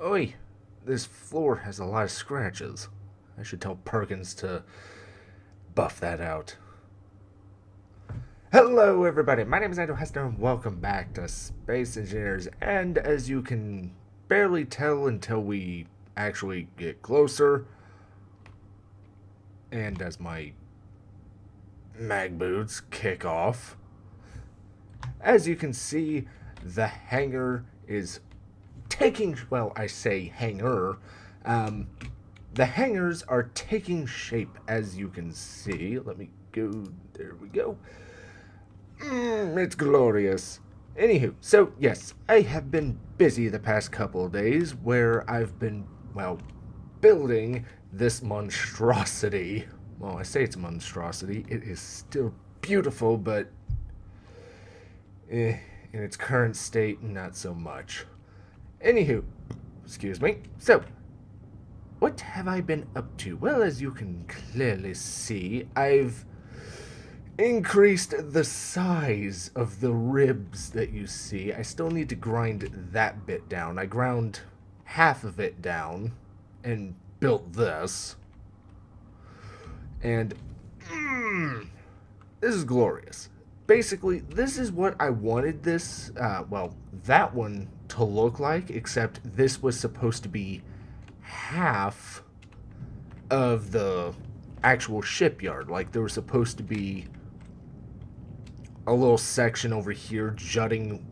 Oi, this floor has a lot of scratches. I should tell Perkins to buff that out. Hello, everybody. My name is Andrew Hester, and welcome back to Space Engineers. And as you can barely tell until we actually get closer, and as my mag boots kick off, as you can see, the hangar is taking, well, I say hangar. The hangars are taking shape, as you can see. Let me go. There we go. It's glorious. Anywho, so yes, I have been busy the past couple of days where I've been, well, building this monstrosity. Well, I say it's a monstrosity. It is still beautiful, but in its current state, not so much. Anywho, excuse me. So, what have I been up to? Well, as you can clearly see, I've increased the size of the ribs that you see. I still need to grind that bit down. I ground half of it down and built this. And this is glorious. Basically, this is what I wanted this, that one to look like, except this was supposed to be half of the actual shipyard. Like, there was supposed to be a little section over here jutting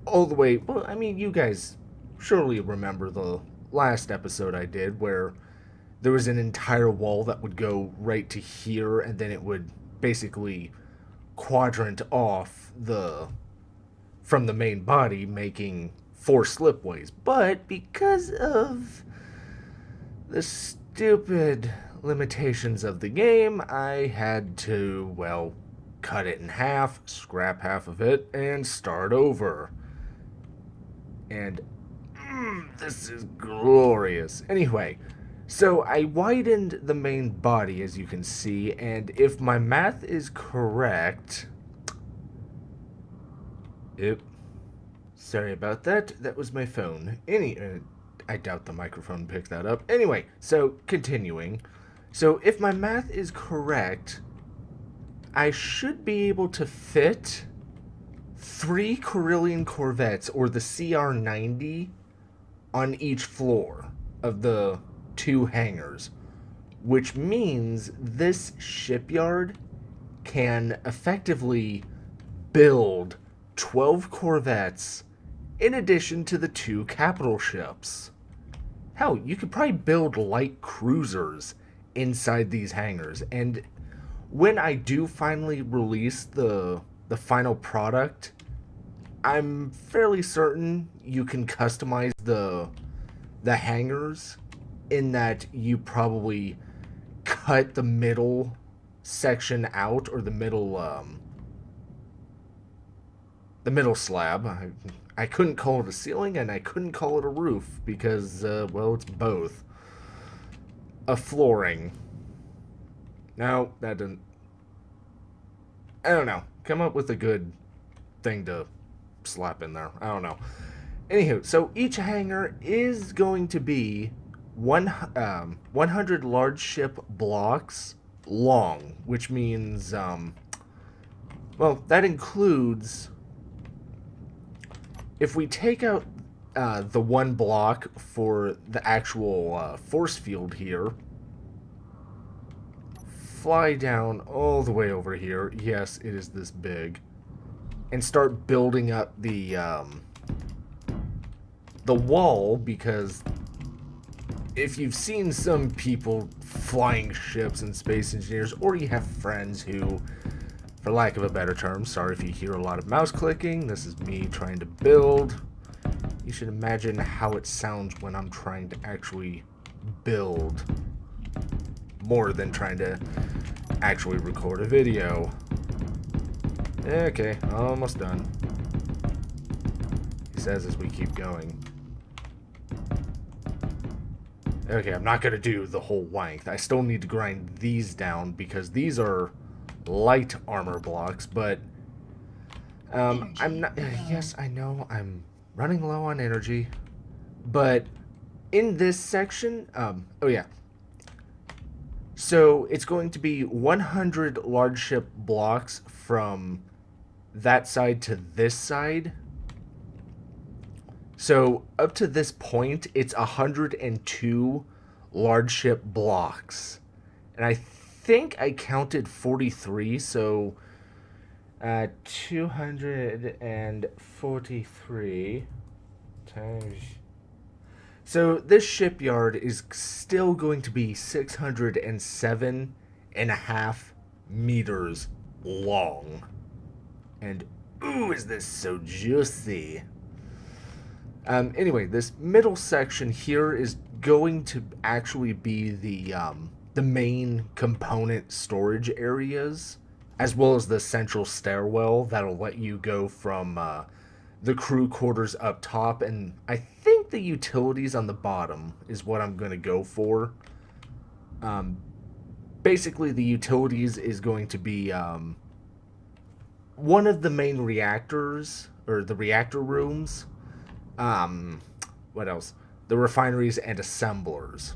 all the way. Well, I mean, you guys surely remember the last episode I did where there was an entire wall that would go right to here, and then it would basically quadrant off from the main body, making 4 slipways. But because of the stupid limitations of the game, I had to, well, cut it in half, scrap half of it, and start over. And this is glorious. Anyway, so I widened the main body, as you can see, and if my math is correct... Sorry about that. That was my phone. I doubt the microphone picked that up. Anyway, so continuing. So if my math is correct, I should be able to fit 3 Carillion Corvettes, or the CR-90, on each floor of the 2 hangars, which means this shipyard can effectively build 12 Corvettes in addition to the 2 capital ships. Hell, you could probably build light cruisers inside these hangars. And when I do finally release the final product, I'm fairly certain you can customize the hangars, in that you probably cut the middle section out, or the middle slab. I couldn't call it a ceiling, and I couldn't call it a roof, because, well, it's both. A flooring. No, that didn't... I don't know. Come up with a good thing to slap in there. I don't know. Anywho, so each hangar is going to be 100 large ship blocks long, which means, well, that includes... If we take out the 1 block for the actual force field here, fly down all the way over here, yes, it is this big, and start building up the wall, because if you've seen some people flying ships in Space Engineers, or you have friends who, for lack of a better term, sorry if you hear a lot of mouse clicking, this is me trying to build. You should imagine how it sounds when I'm trying to actually build, more than trying to actually record a video. Okay, almost done. He says as we keep going. Okay, I'm not gonna do the whole length. I still need to grind these down, because these are light armor blocks, but I'm not... Yes, I know, I'm running low on energy. But in this section, oh yeah, so it's going to be 100 large ship blocks from that side to this side. So up to this point, it's 102 large ship blocks. And I think I counted 43, so 243 times. So this shipyard is still going to be 607.5 meters long. And ooh, is this so juicy. Anyway, this middle section here is going to actually be the main component storage areas, as well as the central stairwell that'll let you go from the crew quarters up top, and I think the utilities on the bottom is what I'm going to go for. Basically, the utilities is going to be one of the main reactors, or the reactor rooms. What else? The refineries and assemblers.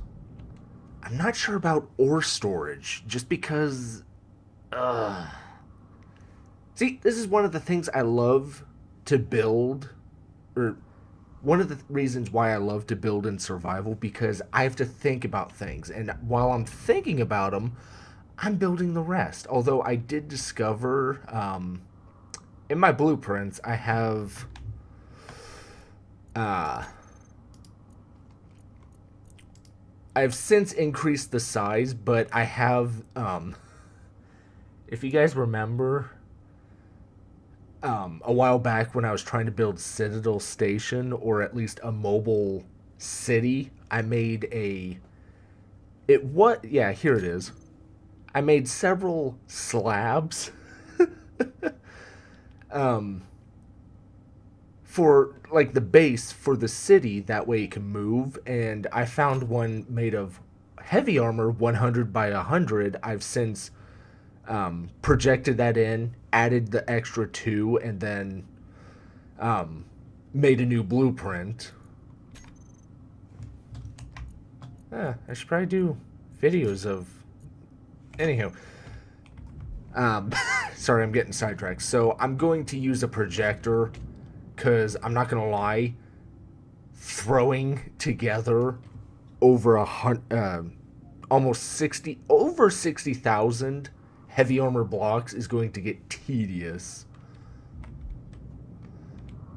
I'm not sure about ore storage, just because. See, this is one of the things I love to build, or one of the reasons why I love to build in survival, because I have to think about things, and while I'm thinking about them, I'm building the rest. Although I did discover, in my blueprints, I have I've since increased the size, but I have, if you guys remember, a while back when I was trying to build Citadel Station, or at least a mobile city, I made yeah, here it is. I made several slabs for like the base for the city, that way it can move, and I found one made of heavy armor 100 by 100. I've since projected that in, added the extra 2, and then made a new blueprint. I should probably do videos of, anywho, sorry, I'm getting sidetracked. So I'm going to use a projector, because I'm not gonna lie, throwing together over almost 60,000 heavy armor blocks is going to get tedious,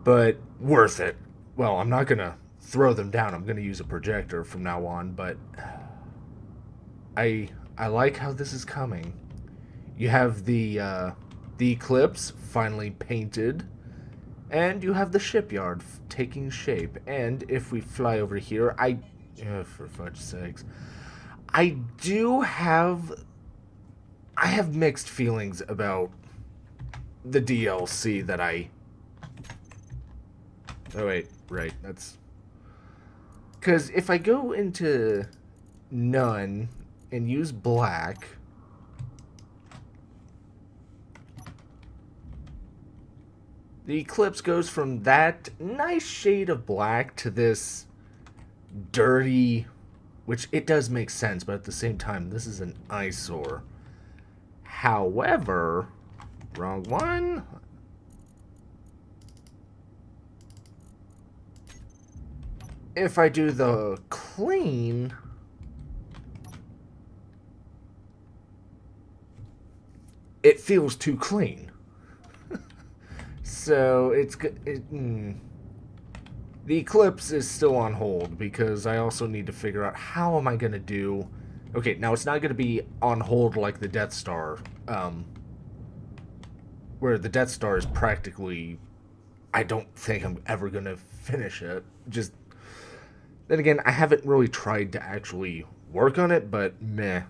but worth it. Well, I'm not gonna throw them down. I'm gonna use a projector from now on. But I like how this is coming. You have the Eclipse finally painted. And you have the shipyard taking shape. And if we fly over here, for fudge sakes, I have mixed feelings about the DLC that oh wait, right, that's, because if I go into none and use black, the Eclipse goes from that nice shade of black to this dirty, which it does make sense, but at the same time, this is an eyesore. However, wrong one. If I do the clean, it feels too clean. So it's good. The Eclipse is still on hold because I also need to figure out how am I going to do. Okay, now it's not going to be on hold like the Death Star, where the Death Star is practically, I don't think I'm ever going to finish it. Just, then again, I haven't really tried to actually work on it, but meh.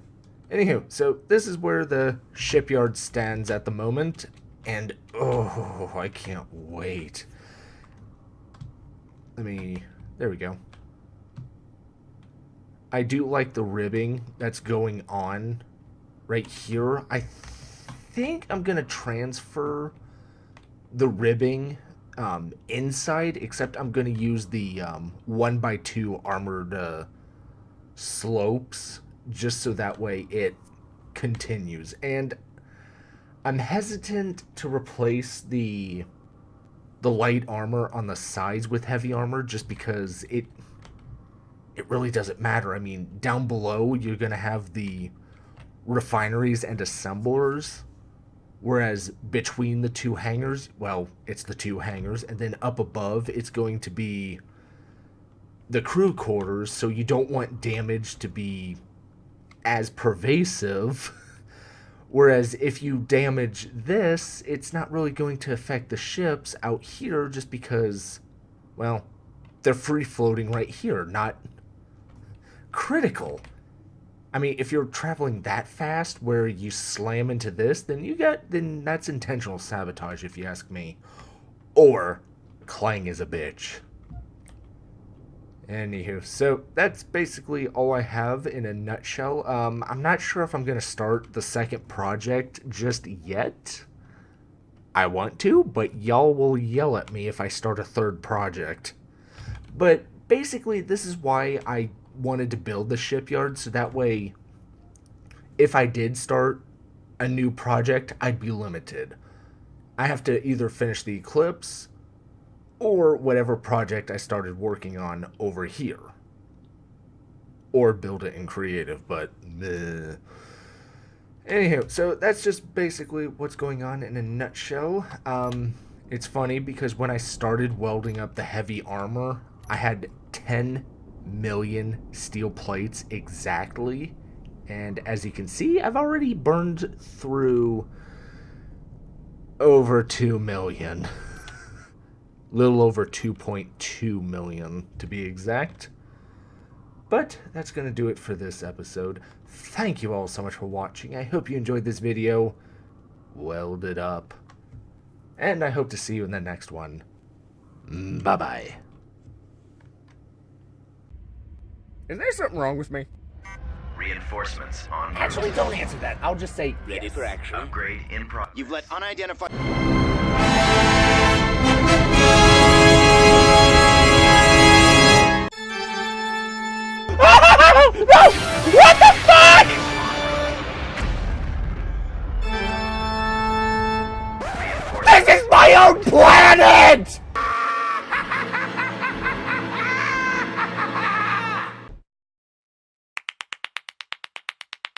Anywho, so this is where the shipyard stands at the moment, and oh, I can't wait. There we go. I do like the ribbing that's going on right here. I think I'm going to transfer the ribbing inside, except I'm going to use the 1x2 armored slopes just so that way it continues. And I'm hesitant to replace the light armor on the sides with heavy armor just because it really doesn't matter. I mean, down below you're going to have the refineries and assemblers, whereas between the two hangars, well, it's the two hangars, and then up above it's going to be the crew quarters, so you don't want damage to be as pervasive. Whereas if you damage this, it's not really going to affect the ships out here just because, well, they're free floating right here, not critical. I mean, if you're traveling that fast where you slam into this, then that's intentional sabotage if you ask me. Or Clang is a bitch. Anywho, so that's basically all I have in a nutshell. I'm not sure if I'm going to start the second project just yet. I want to, but y'all will yell at me if I start a third project. But basically, this is why I wanted to build the shipyard, so that way, if I did start a new project, I'd be limited. I have to either finish the Eclipse or whatever project I started working on over here. Or build it in creative, but meh. Anywho, so that's just basically what's going on in a nutshell. It's funny because when I started welding up the heavy armor, I had 10 million steel plates exactly. And as you can see, I've already burned through over 2 million. Little over 2.2 million to be exact. But that's going to do it for this episode. Thank you all so much for watching. I hope you enjoyed this video. Weld it up. And I hope to see you in the next one. Bye-bye. Is there something wrong with me? Reinforcements on. Actually, don't answer that. I'll just say Ready yes. for action. Upgrade in progress. You've let unidentified... No! What the fuck?! This is my own planet!